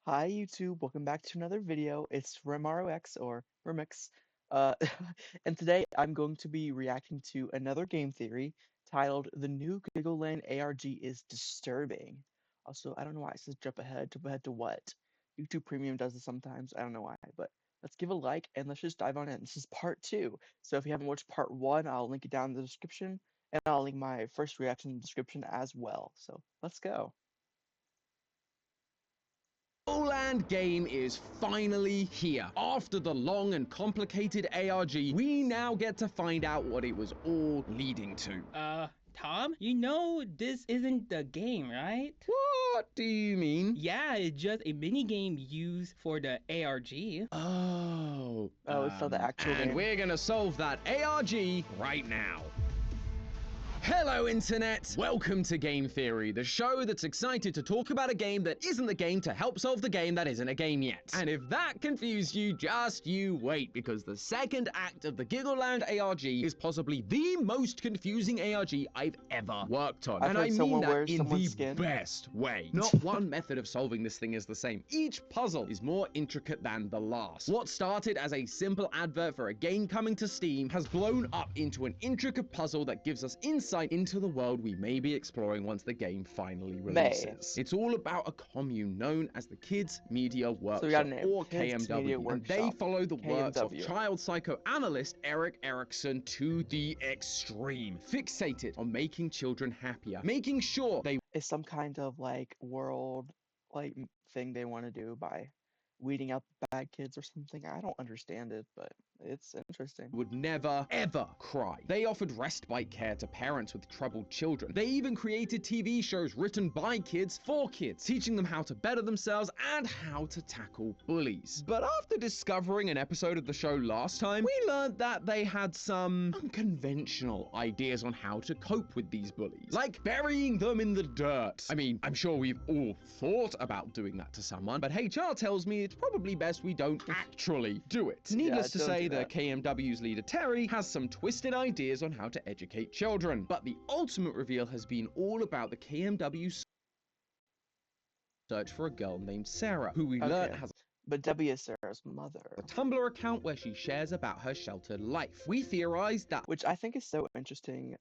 Hi YouTube, welcome back to another video. It's RemRoX or Remix. Uh, and today I'm going to be reacting to another game theory titled The New Giggleland ARG is Disturbing. Also, I don't know why it says jump ahead. Jump ahead to what? YouTube Premium does this sometimes. I don't know why, but let's give a like and let's just dive on in. This is part two. So if you haven't watched part one, I'll link it down in the description and I'll link my first reaction in the description as well. So let's go. Giggleland game is finally here. After the long and complicated ARG, we now get to find out what it was all leading to. Tom, you know this isn't the game, right? What do you mean? Yeah, it's just a mini game used for the ARG. Oh, it's not the actual and game. we're gonna solve that ARG right now. Hello Internet! Welcome to Game Theory, the show that's excited to talk about a game that isn't the game to help solve the game that isn't a game yet. And if that confused you, just you wait, because the second act of the Giggleland ARG is possibly the most confusing ARG I've ever worked on. I've And heard I mean someone that wears in someone's the skin. best way. Not one method of solving this thing is the same. Each puzzle is more intricate than the last. What started as a simple advert for a game coming to Steam has blown up into an intricate puzzle that gives us insight into the world we may be exploring once the game finally releases. It's all about a commune known as the Kids Media Workshop, or Kids Media KMW, and they Workshop, follow the works of KMW. child psychoanalyst Erik Erikson to the extreme, fixated on making children happier, making sure they Is some kind of like world thing they want to do by weeding out the bad kids or something. I don't understand it, but it's interesting. would never, ever cry. They offered respite care to parents with troubled children. They even created TV shows written by kids for kids, teaching them how to better themselves and how to tackle bullies. But after discovering an episode of the show last time, we learned that they had some unconventional ideas on how to cope with these bullies, like burying them in the dirt. I mean, I'm sure we've all thought about doing that to someone, but HR tells me it's probably best we don't actually do it. Needless to don't say, do the that. KMW's leader Terry has some twisted ideas on how to educate children, but the ultimate reveal has been all about the KMW's search for a girl named Sarah, who we learn has But Debbie is Sarah's mother, a Tumblr account where she shares about her sheltered life. We theorized that which I think is so interesting.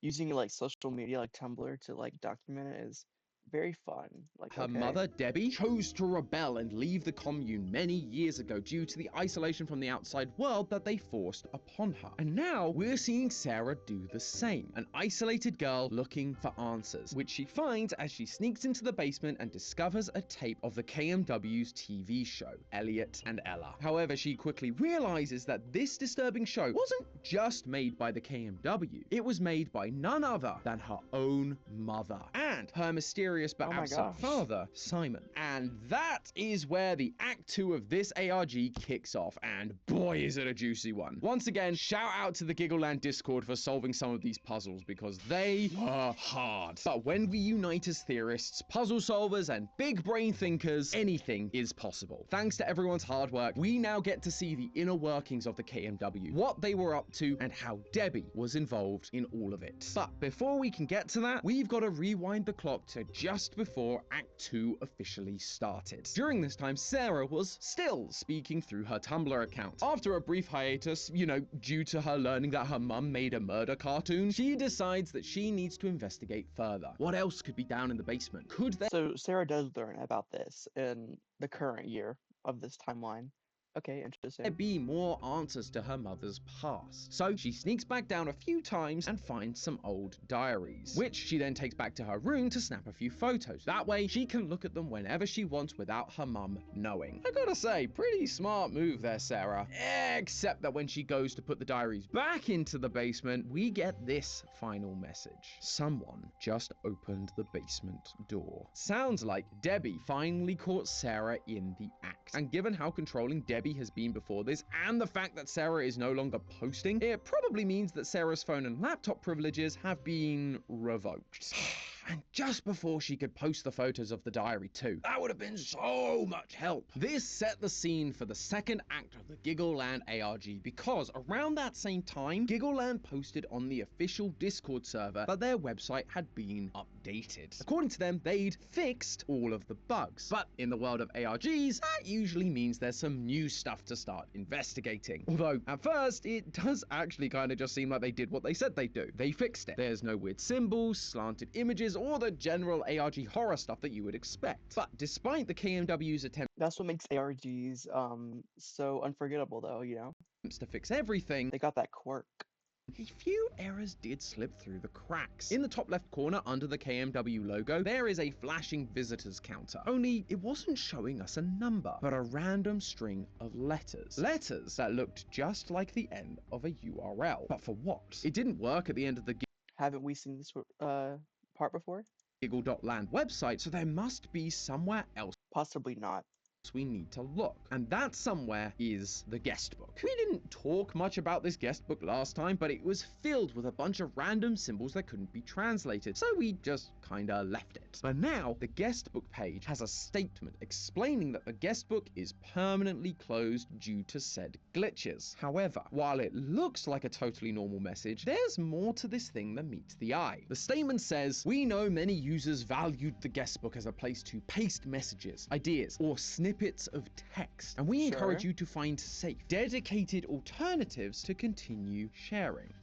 Using like social media like Tumblr to like document it is very fun. Like her mother, Debbie, chose to rebel and leave the commune many years ago due to the isolation from the outside world that they forced upon her. And now we're seeing Sarah do the same, an isolated girl looking for answers, which she finds as she sneaks into the basement and discovers a tape of the KMW's TV show, Elliot and Ella. However, she quickly realizes that this disturbing show wasn't just made by the KMW, it was made by none other than her own mother and her mysterious but absent father, Simon. And that is where the Act 2 of this ARG kicks off, and boy is it a juicy one. Once again, shout out to the Giggleland Discord for solving some of these puzzles, because they were hard. But when we unite as theorists, puzzle solvers, and big brain thinkers, anything is possible. Thanks to everyone's hard work, we now get to see the inner workings of the KMW, what they were up to, and how Debbie was involved in all of it. But before we can get to that, we've got to rewind the clock to just before Act 2 officially started. During this time, Sarah was still speaking through her Tumblr account. After a brief hiatus, due to her learning that her mum made a murder cartoon, she decides that she needs to investigate further. What else could be down in the basement? Could there So Sarah does learn about this in the current year of this timeline. Okay, interesting. be more answers to her mother's past? So she sneaks back down a few times and finds some old diaries, which she then takes back to her room to snap a few photos. That way she can look at them whenever she wants without her mum knowing. I gotta say, pretty smart move there, Sarah. Except that when she goes to put the diaries back into the basement, we get this final message. Someone just opened the basement door. Sounds like Debbie finally caught Sarah in the act. And given how controlling Debbie has been before this, and the fact that Sarah is no longer posting, it probably means that Sarah's phone and laptop privileges have been revoked. and just before she could post the photos of the diary too. That would have been so much help. This set the scene for the second act of the Giggleland ARG because around that same time, Giggleland posted on the official Discord server that their website had been updated. According to them, they'd fixed all of the bugs. But in the world of ARGs, that usually means there's some new stuff to start investigating. Although, at first, it does actually kind of just seem like they did what they said they'd do. They fixed it. There's no weird symbols, slanted images, or the general ARG horror stuff that you would expect. But despite the KMW's attempts That's what makes ARGs so unforgettable, though. to fix everything, They got that quirk. a few errors did slip through the cracks. In the top left corner under the KMW logo, there is a flashing visitors counter. Only it wasn't showing us a number, but a random string of letters. Letters that looked just like the end of a URL. But for what? It didn't work at the end of the Haven't we seen this part before? Giggle.land website, so there must be somewhere else Possibly not. we need to look, and that somewhere is the guest book. We didn't talk much about this guest book last time, but it was filled with a bunch of random symbols that couldn't be translated, so we just kinda left it. But now, the guest book page has a statement explaining that the guest book is permanently closed due to said glitches. However, while it looks like a totally normal message, there's more to this thing than meets the eye. The statement says, "We know many users valued the guest book as a place to paste messages, ideas, or snippets of text, and we encourage you to find safe, dedicated alternatives to continue sharing."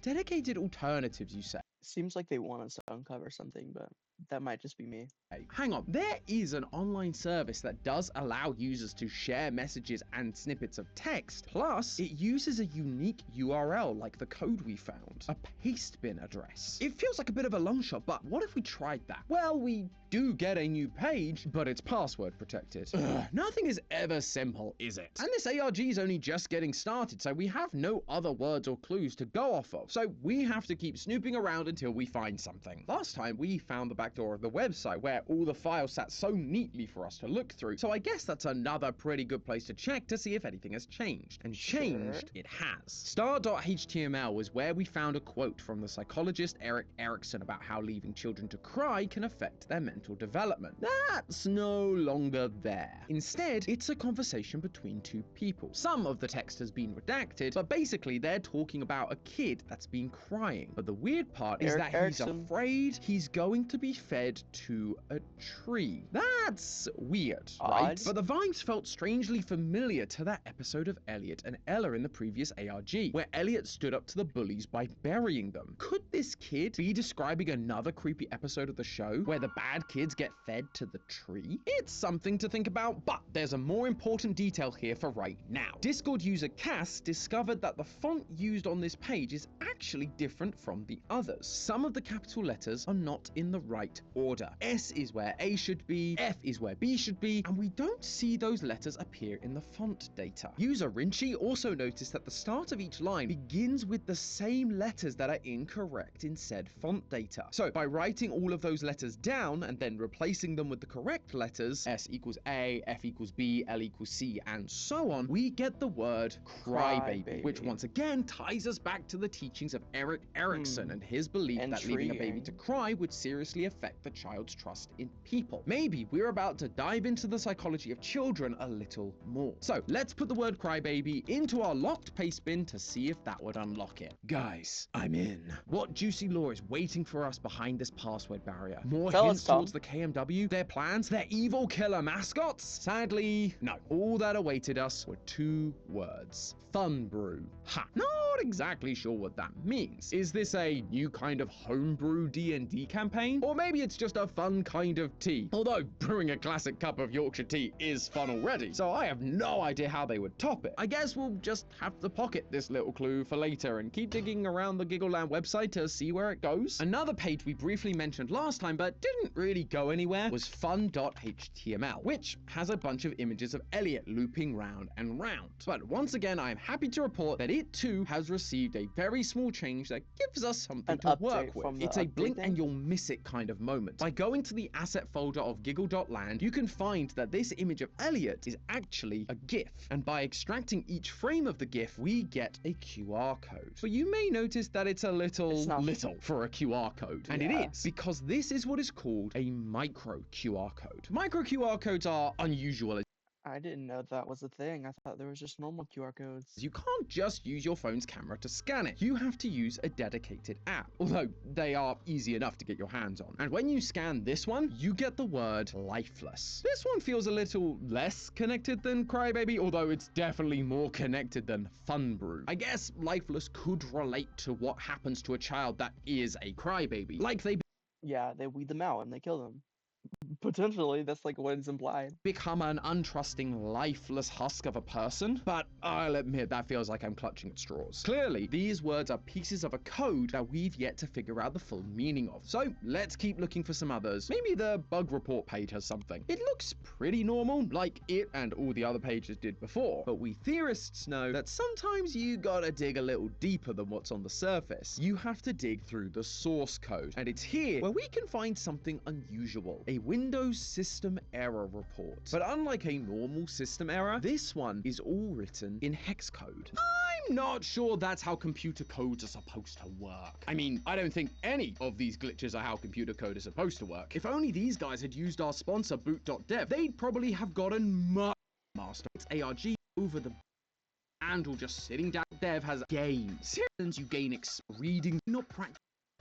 Dedicated alternatives, you say? Seems like they want us to uncover something, but that might just be me. Hang on, there is an online service that does allow users to share messages and snippets of text, plus it uses a unique URL like the code we found, a pastebin address. It feels like a bit of a long shot, but what if we tried that? Well, we do get a new page, but it's password protected. Nothing is ever simple, is it? And this ARG is only just getting started, so we have no other words or clues to go off of, so we have to keep snooping around until we find something. Last time we found the back door of the website where all the files sat so neatly for us to look through, so I guess that's another pretty good place to check to see if anything has changed. And changed it has. Star.html was where we found a quote from the psychologist Erik Erikson about how leaving children to cry can affect their mental development. That's no longer there. Instead, it's a conversation between two people. Some of the text has been redacted, but basically they're talking about a kid that's been crying. But the weird part is that he's afraid he's going to be fed to a tree. That's weird, right? But the vibes felt strangely familiar to that episode of Elliot and Ella in the previous ARG, where Elliot stood up to the bullies by burying them. Could this kid be describing another creepy episode of the show where the bad kids get fed to the tree? It's something to think about, but there's a more important detail here for right now. Discord user Cass discovered that the font used on this page is actually different from the others. Some of the capital letters are not in the right order. S is where A should be, F is where B should be, and we don't see those letters appear in the font data. User Rinchi also noticed that the start of each line begins with the same letters that are incorrect in said font data. So by writing all of those letters down and then replacing them with the correct letters, S equals A, F equals B, L equals C, and so on, we get the word crybaby, which once again ties us back to the teachings of Erik Erikson and his belief that leaving a baby to cry would seriously affect the child's trust in people. Maybe we're about to dive into the psychology of children a little more. So let's put the word crybaby into our locked paste bin to see if that would unlock it. Guys, I'm in. What juicy lore is waiting for us behind this password barrier? More hints towards the KMW, their plans, their evil killer mascots? Sadly, no. All that awaited us were two words. Fun brew. Ha. Not exactly sure what that means. Is this a new kind of homebrew D&D campaign? Or maybe it's just a fun kind of tea. Although brewing a classic cup of Yorkshire tea is fun already, so I have no idea how they would top it. I guess we'll just have to pocket this little clue for later and keep digging around the Giggleland website to see where it goes. Another page we briefly mentioned last time but didn't really go anywhere was fun.html, which has a bunch of images of Elliot looping round and round. But once again, I'm happy to report that it too has has received a very small change that gives us something An to work update with. from the It's a update blink thing? and you'll miss it kind of moment. By going to the asset folder of Giggle.land, you can find that this image of Elliot is actually a GIF. And by extracting each frame of the GIF, we get a QR code. But you may notice that it's a little for a QR code. And it is, because this is what is called a micro QR code. Micro QR codes are unusual. I didn't know that was a thing. I thought there was just normal QR codes. You can't just use your phone's camera to scan it. You have to use a dedicated app, although they are easy enough to get your hands on. And when you scan this one, you get the word lifeless. This one feels a little less connected than Crybaby, although it's definitely more connected than Fun Brew. I guess lifeless could relate to what happens to a child that is a crybaby. Like they weed them out and they kill them. Potentially, that's like what is implied. become an untrusting, lifeless husk of a person, but I'll admit that feels like I'm clutching at straws. Clearly, these words are pieces of a code that we've yet to figure out the full meaning of. So let's keep looking for some others. Maybe the bug report page has something. It looks pretty normal, like it and all the other pages did before, but we theorists know that sometimes you gotta dig a little deeper than what's on the surface. You have to dig through the source code, and it's here where we can find something unusual. A Windows system error report. But unlike a normal system error, this one is all written in hex code. I'm not sure that's how computer codes are supposed to work. I mean, I don't think any of these glitches are how computer code is supposed to work. If only these guys had used our sponsor boot.dev, they'd probably have gotten much master. It's ARG over the handle just sitting down. Dev has games. Since you gain reading, not practice,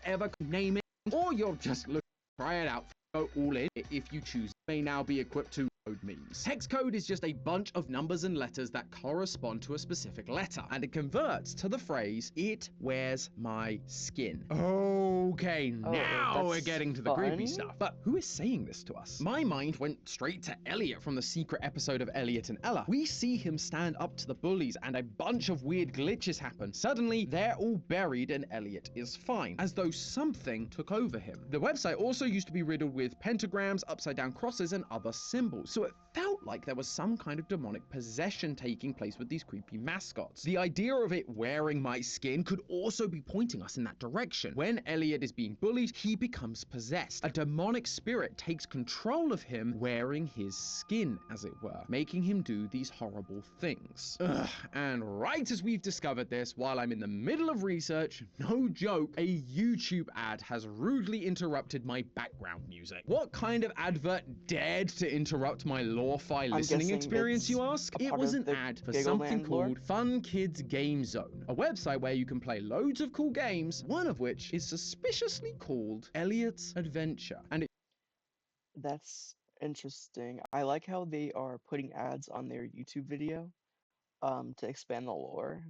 ever name it, or you're just looking to try it out. Go all in if you choose. May now be equipped to code means. Hex code is just a bunch of numbers and letters that correspond to a specific letter, and it converts to the phrase, "It wears my skin." Okay, now we're getting to the creepy stuff. But who is saying this to us? My mind went straight to Elliot from the secret episode of Elliot and Ella. We see him stand up to the bullies and a bunch of weird glitches happen. Suddenly, they're all buried and Elliot is fine, as though something took over him. The website also used to be riddled with pentagrams, upside down crosses, and other symbols, so it felt like there was some kind of demonic possession taking place with these creepy mascots. The idea of it wearing my skin could also be pointing us in that direction. When Elliot is being bullied, he becomes possessed. A demonic spirit takes control of him, wearing his skin, as it were, making him do these horrible things. And right as we've discovered this, while I'm in the middle of research, no joke, a YouTube ad has rudely interrupted my background music. What kind of advert dared to interrupt my lo-fi listening experience, you ask? It was an ad for something called Fun Kids Game Zone, a website where you can play loads of cool games, one of which is suspiciously called Elliot's Adventure. And That's interesting. I like how they are putting ads on their YouTube video to expand the lore.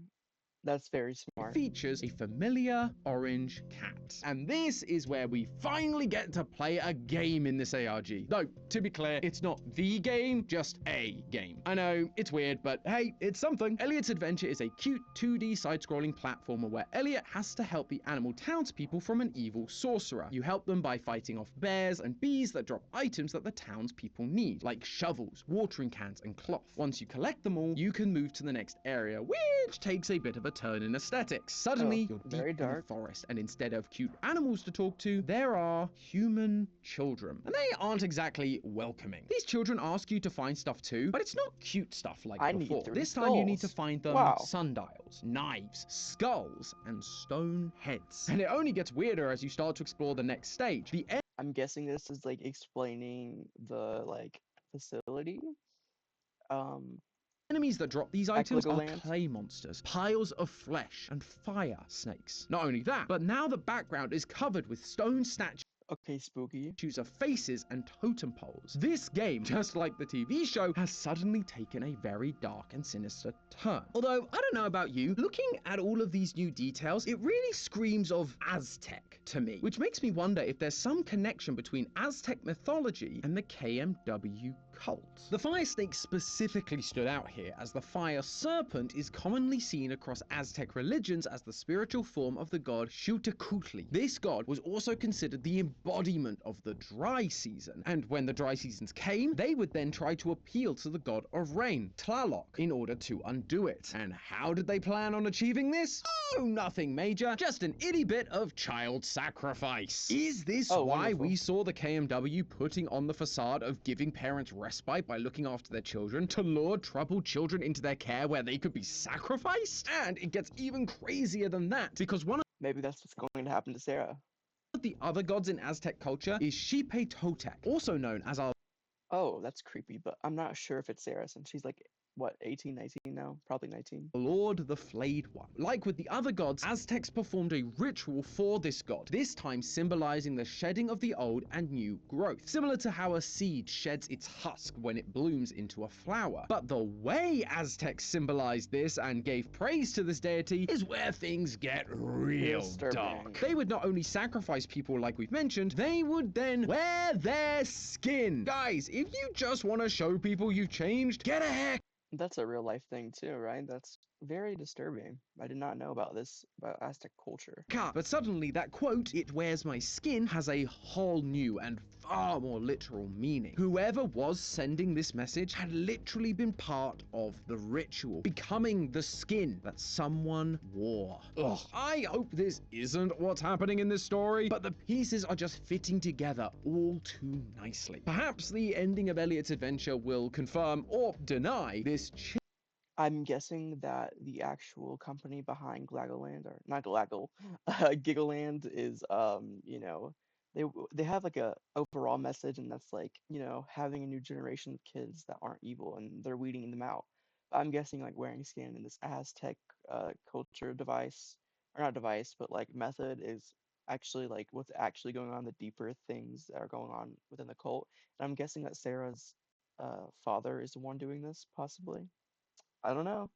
That's very smart. features a familiar orange cat. And this is where we finally get to play a game in this ARG. Though, to be clear, it's not the game, just a game. I know, it's weird, but hey, it's something. Elliot's Adventure is a cute 2D side-scrolling platformer where Elliot has to help the animal townspeople from an evil sorcerer. You help them by fighting off bears and bees that drop items that the townspeople need, like shovels, watering cans, and cloth. Once you collect them all, you can move to the next area, which takes a bit of a turn in aesthetics. Suddenly, you're deep in the forest, and instead of cute animals to talk to, there are human children. And they aren't exactly welcoming. These children ask you to find stuff too, but it's not cute stuff like before. This time you need to find them sundials, knives, skulls, and stone heads. And it only gets weirder as you start to explore the next stage. I'm guessing this is like explaining the facility. Enemies that drop these items are clay monsters, piles of flesh, and fire snakes. Not only that, but now the background is covered with stone statues. Okay, spooky. Of faces and totem poles. This game, just like the TV show, has suddenly taken a very dark and sinister turn. Although, I don't know about you, looking at all of these new details, it really screams of Aztec to me, which makes me wonder if there's some connection between Aztec mythology and the KMW cult. The fire snake specifically stood out here, as the fire serpent is commonly seen across Aztec religions as the spiritual form of the god Xiuhtecutli. This god was also considered the embodiment of the dry season, and when the dry seasons came, they would then try to appeal to the god of rain, Tlaloc, in order to undo it. And how did they plan on achieving this? Oh, nothing major, just an itty bit of child sacrifice. Is this Oh, why wonderful. we saw the KMW putting on the facade of giving parents respite by looking after their children to lure troubled children into their care where they could be sacrificed? And it gets even crazier than that, because one Maybe that's what's going to happen to Sarah. of the other gods in Aztec culture is Xipe Totec, also known as our Oh, that's creepy, but I'm not sure if it's Sarah since she's like, what, 18, 19 now? Probably 19. Lord the Flayed One. Like with the other gods, Aztecs performed a ritual for this god, this time symbolizing the shedding of the old and new growth, similar to how a seed sheds its husk when it blooms into a flower. But the way Aztecs symbolized this and gave praise to this deity is where things get real Disturbing. dark. They would not only sacrifice people like we've mentioned, they would then wear their skin. Guys, if you just want to show people you've changed, get a haircut. That's a real life thing too, right? That's very disturbing. I did not know about this, about Aztec culture. But suddenly that quote, "it wears my skin," has a whole new and far more literal meaning. Whoever was sending this message had literally been part of the ritual, becoming the skin that someone wore. Ugh, I hope this isn't what's happening in this story, but the pieces are just fitting together all too nicely. Perhaps the ending of Elliot's adventure will confirm or deny this I'm guessing that the actual company behind Glagoland, or not Glaggle, Giggleland is, they have like a overall message, and that's like, having a new generation of kids that aren't evil, and they're weeding them out. I'm guessing like wearing skin in this Aztec culture device, or not device, but like method is actually like what's actually going on, the deeper things that are going on within the cult. And I'm guessing that Sarah's father is the one doing this, possibly. I don't know.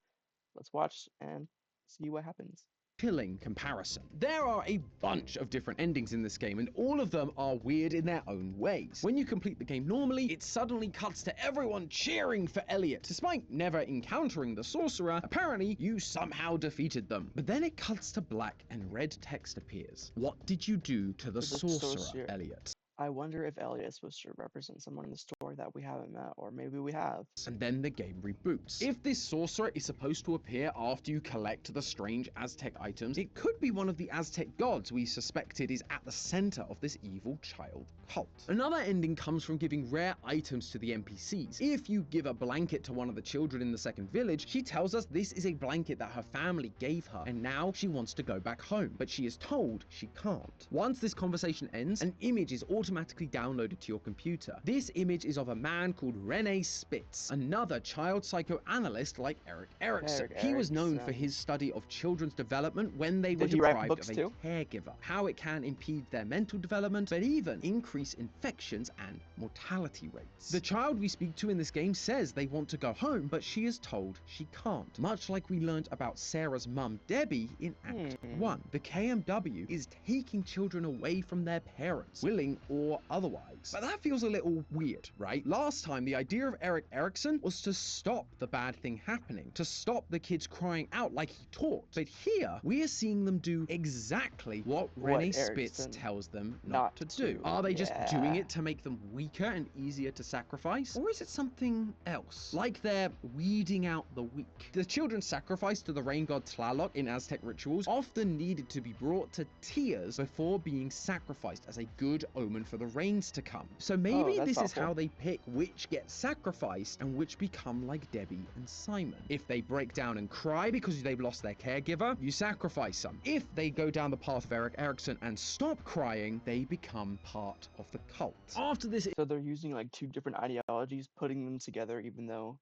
Let's watch and see what happens. chilling comparison. There are a bunch of different endings in this game, and all of them are weird in their own ways. When you complete the game normally, it suddenly cuts to everyone cheering for Elliot. Despite never encountering the sorcerer, apparently you somehow defeated them. But then it cuts to black and red text appears. What did you do to the To the sorcerer, sorcerer. Elliot? I wonder if Elliot is supposed to represent someone in the story that we haven't met, or maybe we have. And then the game reboots. If this sorcerer is supposed to appear after you collect the strange Aztec items, it could be one of the Aztec gods we suspected is at the center of this evil child cult. Another ending comes from giving rare items to the NPCs. If you give a blanket to one of the children in the second village, she tells us this is a blanket that her family gave her, and now she wants to go back home, but she is told she can't. Once this conversation ends, an image is automatically downloaded to your computer. This image is of a man called Rene Spitz, another child psychoanalyst like Erik Erikson. He was known for his study of children's development when they were Did he write deprived books of a too? caregiver, how it can impede their mental development, but even increase infections and mortality rates. The child we speak to in this game says they want to go home, but she is told she can't, much like we learned about Sarah's mum Debbie in Act 1. The KMW is taking children away from their parents, willing or otherwise. But that feels a little weird, right? Last time, the idea of Erik Erikson was to stop the bad thing happening, to stop the kids crying out like he taught. But here, we are seeing them do exactly what Rene Spitz Erikson tells them not to do. Are they just doing it to make them weaker and easier to sacrifice? Or is it something else? Like they're weeding out the weak. The children sacrificed to the rain god Tlaloc in Aztec rituals often needed to be brought to tears before being sacrificed as a good omen for the rains to come. So maybe that's this is awful. how they pick which get sacrificed and which become like Debbie and Simon. If they break down and cry because they've lost their caregiver, you sacrifice them. If they go down the path of Erik Erikson and stop crying, they become part of the cult. After this, So they're using like two different ideologies, putting them together, even though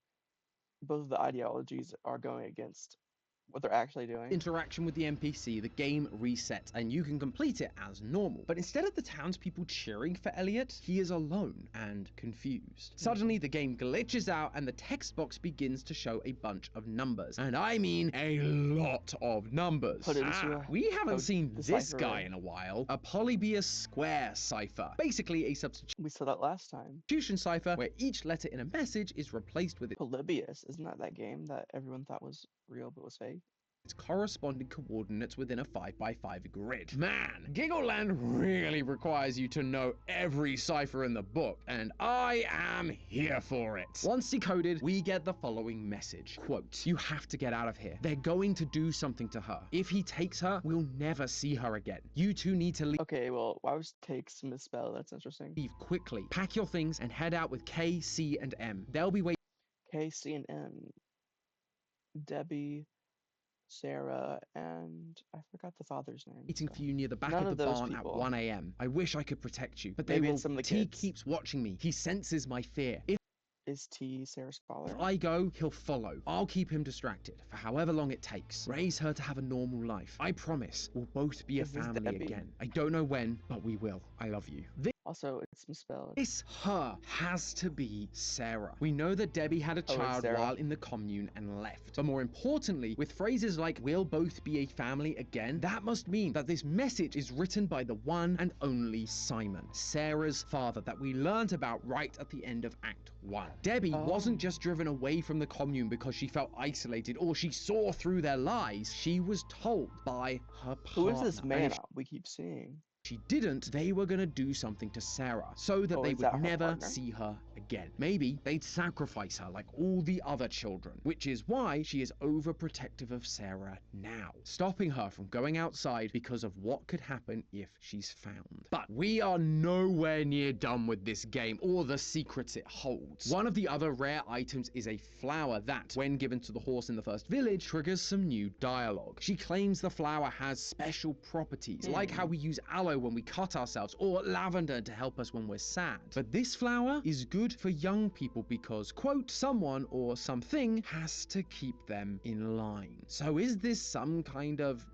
both of the ideologies are going against what they're actually doing. Interaction with the NPC, the game resets and you can complete it as normal. But instead of the townspeople cheering for Elliot, he is alone and confused. Suddenly, the game glitches out and the text box begins to show a bunch of numbers. And I mean a lot of numbers. Put it into a We haven't seen this decipher guy it. in a while. A polybius square cipher. Basically a substitution We saw that last time. cipher where each letter in a message is replaced with Polybius, isn't that game that everyone thought was real but was fake? its corresponding coordinates within a 5x5 grid. Man, Giggleland really requires you to know every cipher in the book, and I am here for it. Once decoded, we get the following message. Quote, "You have to get out of here. They're going to do something to her. If he takes her, we'll never see her again. You two need to leave." Okay, well, why was takes misspelled? That's interesting. Leave quickly. Pack your things and head out with K, C, and M. They'll be waiting. K, C, and M. Debbie, Sarah, and I forgot the father's name. Waiting for you near the back None of of the those barn at people. 1 a.m. I wish I could protect you, but they Maybe will. it's some of the T kids. keeps watching me. He senses my fear. Is T Sarah's father? If I go, he'll follow. I'll keep him distracted for however long it takes. Raise her to have a normal life. I promise we'll both be a Is this family Debbie? again. I don't know when, but we will. I love you. Also, it's misspelled. This her has to be Sarah. We know that Debbie had a Oh, it's child Sarah. while in the commune and left. But more importantly, with phrases like we'll both be a family again, that must mean that this message is written by the one and only Simon, Sarah's father that we learned about right at the end of Act 1. Debbie wasn't just driven away from the commune because she felt isolated or she saw through their lies. She was told by her partner. Who is this And man if we keep seeing? she didn't, they were gonna do something to Sarah so that Oh, they is that would her never partner? see her again. Maybe they'd sacrifice her like all the other children, which is why she is overprotective of Sarah now, stopping her from going outside because of what could happen if she's found. But we are nowhere near done with this game or the secrets it holds. One of the other rare items is a flower that, when given to the horse in the first village, triggers some new dialogue. She claims the flower has special properties, like how we use aloe when we cut ourselves, or lavender to help us when we're sad. But this flower is good for young people because, quote, someone or something has to keep them in line. So is this some kind of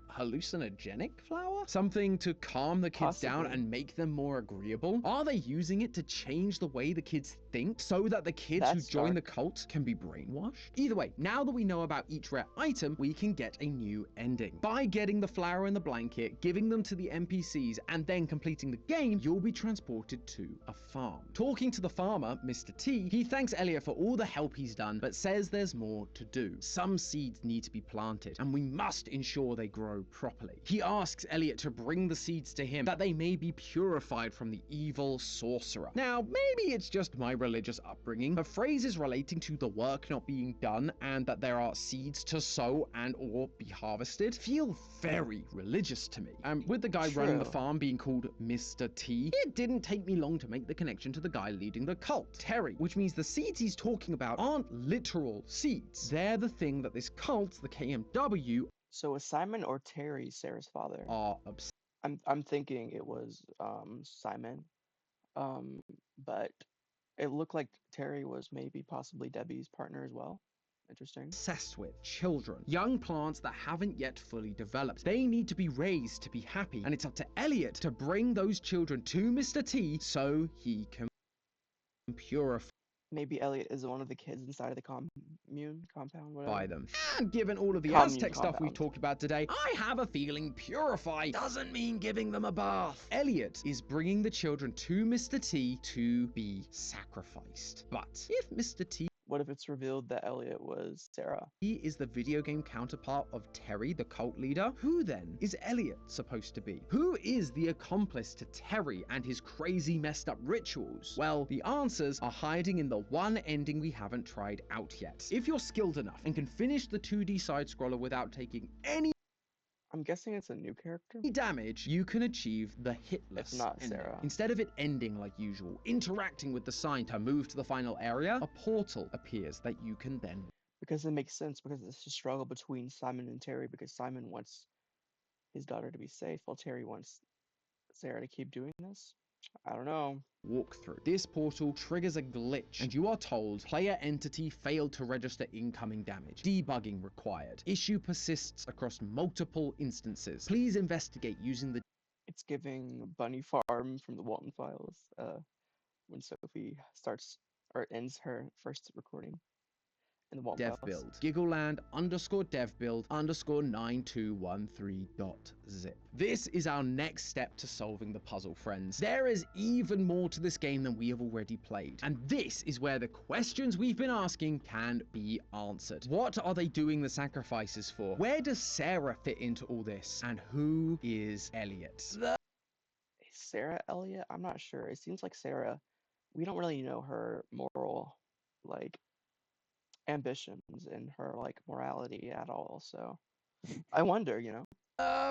hallucinogenic flower? Something to calm the kids down Possibly. and make them more agreeable? Are they using it to change the way the kids think so that the kids That's who join the dark. cult can be brainwashed? Either way, now that we know about each rare item, we can get a new ending. By getting the flower and the blanket, giving them to the NPCs, and then completing the game, you'll be transported to a farm. Talking to the farmer, Mr. T, he thanks Elliot for all the help he's done, but says there's more to do. Some seeds need to be planted, and we must ensure they grow properly. He asks Elliot to bring the seeds to him, that they may be purified from the evil sorcerer. Now, maybe it's just my religious upbringing, but phrases relating to the work not being done and that there are seeds to sow and or be harvested feel very religious to me. With the guy running the True. farm being called Mr. T, it didn't take me long to make the connection to the guy leading the cult, Terry, which means the seeds he's talking about aren't literal seeds. They're the thing that this cult, the KMW, So was Simon or Terry Sarah's father? are obsessed I'm thinking it was Simon. But it looked like Terry was maybe possibly Debbie's partner as well. Interesting. with children, young plants that haven't yet fully developed. They need to be raised to be happy, and it's up to Elliot to bring those children to Mr. T so he can purify Maybe Elliot is one of the kids inside of the commune compound, whatever. them. And given all of the Commune Aztec stuff we've compound. talked about today, I have a feeling purify doesn't mean giving them a bath. Elliot is bringing the children to Mr. T to be sacrificed. But if Mr. T What if it's revealed that Elliot was Sarah? is the video game counterpart of Terry, the cult leader, who then is Elliot supposed to be? Who is the accomplice to Terry and his crazy messed up rituals? Well, the answers are hiding in the one ending we haven't tried out yet. If you're skilled enough and can finish the 2D side-scroller without taking any I'm guessing it's a new character. damage, you can achieve the hitless not ending. Sarah. Instead of it ending like usual, interacting with the sign to move to the final area, a portal appears that you can then Because it makes sense because it's a struggle between Simon and Terry because Simon wants his daughter to be safe while Terry wants Sarah to keep doing this. I don't know. Walkthrough. This portal triggers a glitch, and you are told player entity failed to register incoming damage. Debugging required. Issue persists across multiple instances. Please investigate using the It's giving Bunny Farm from the Walton Files. When Sophie starts or ends her first recording in the Walton dev Files. build. Giggleland _dev build _9213.zip. This is our next step to solving the puzzle, friends. There is even more to this game than we have already played. And this is where the questions we've been asking can be answered. What are they doing the sacrifices for? Where does Sarah fit into all this? And who is Elliot? Is Sarah Elliott? I'm not sure. It seems like Sarah, we don't really know her moral, like, ambitions and her, like, morality at all. So I wonder, you know.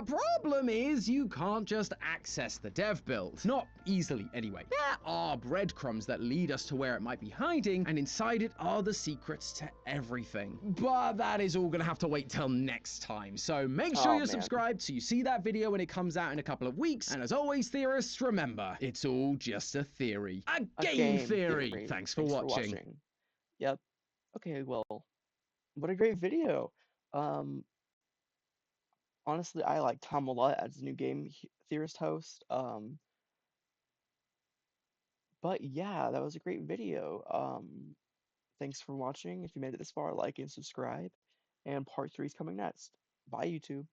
Problem is, you can't just access the dev build. Not easily, anyway. There are breadcrumbs that lead us to where it might be hiding, and inside it are the secrets to everything. But that is all gonna have to wait till next time. So make sure Oh, you're man. subscribed so you see that video when it comes out in a couple of weeks. And as always, theorists, remember, it's all just a theory. A game theory! Thanks for watching. Yep. Okay, well, what a great video. Honestly, I like Tom a lot as a new game theorist host. But yeah, that was a great video. Thanks for watching. If you made it this far, like and subscribe. And part 3 is coming next. Bye, YouTube.